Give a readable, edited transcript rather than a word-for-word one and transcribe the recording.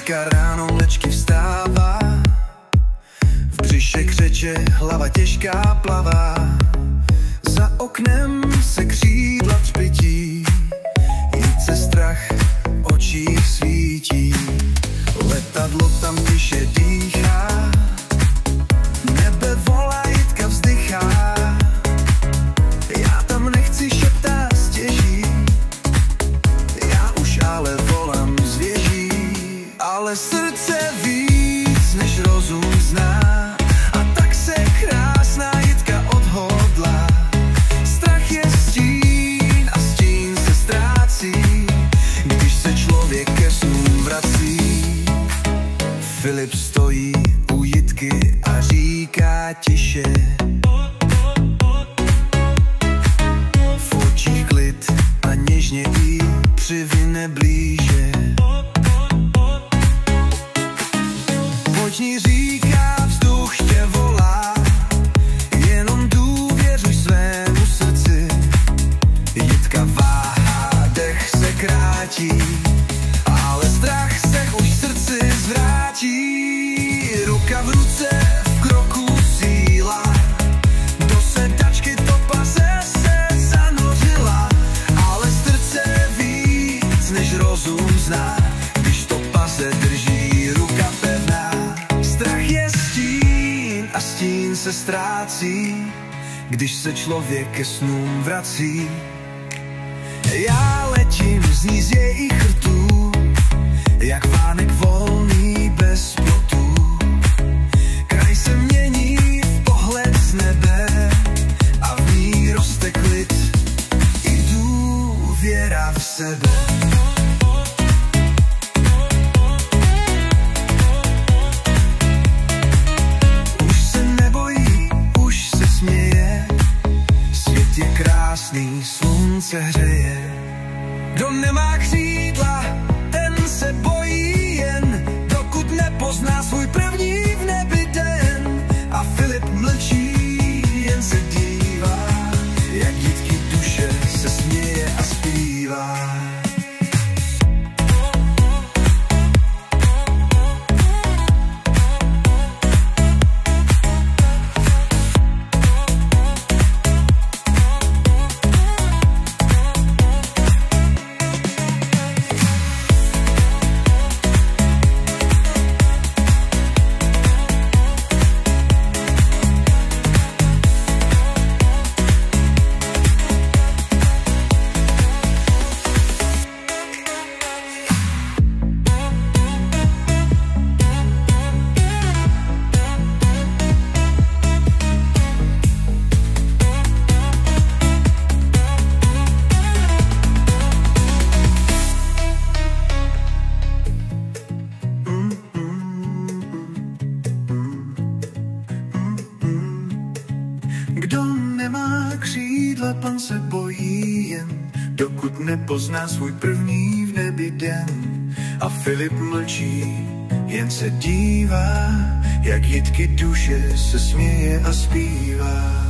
Jitka ráno mlečky vstává, v břiše křeče, hlava těžká plavá. Za oknem se křídla třpytí, Jitce strach očích svítí. Letadlo tam tiše dýchá, nebe volá, Jitka vzdychá. Já tam nechci šeptat stěží, já už ale volám z věží. Ale srdce víc než rozum zná, a tak se krásná Jitka odhodlá. Strach je stín a stín se ztrácí, když se člověk ke snům vrací. Filip stojí u Jitky a říká tiše, v očích klid a něžně jí přivine blíže. Pojď, říká, vzduch tě volá, jenom důvěřuj svému srdci. Jitka váhá, dech se krátí, ale strach se už srdci zvrátí. Ruka v ruce, v kroku síla, do sedačky topaze se zanořila. Ale srdce víc než rozum zná, když topaze drží ruka pevná. Strach je stín a stín se ztrácí, když se člověk ke snům vrací. Já letím zní z jejich rtů, jak vánek volný bez plotů. Kraj se mění v pohled z nebe a v ní roste klid i důvěra v sebe. Už se nebojí, už se směje, svět je krásný, slunce hřeje. Kdo nemá křídla, ten se bojí jen, dokud nepozná svůj první v nebi den. A Filip mlčí, jen se dívá, jak Jitky duše se směje a zpívá. Kdo nemá křídla, pan se bojí jen, dokud nepozná svůj první v nebi den. A Filip mlčí, jen se dívá, jak Jitky duše se směje a zpívá.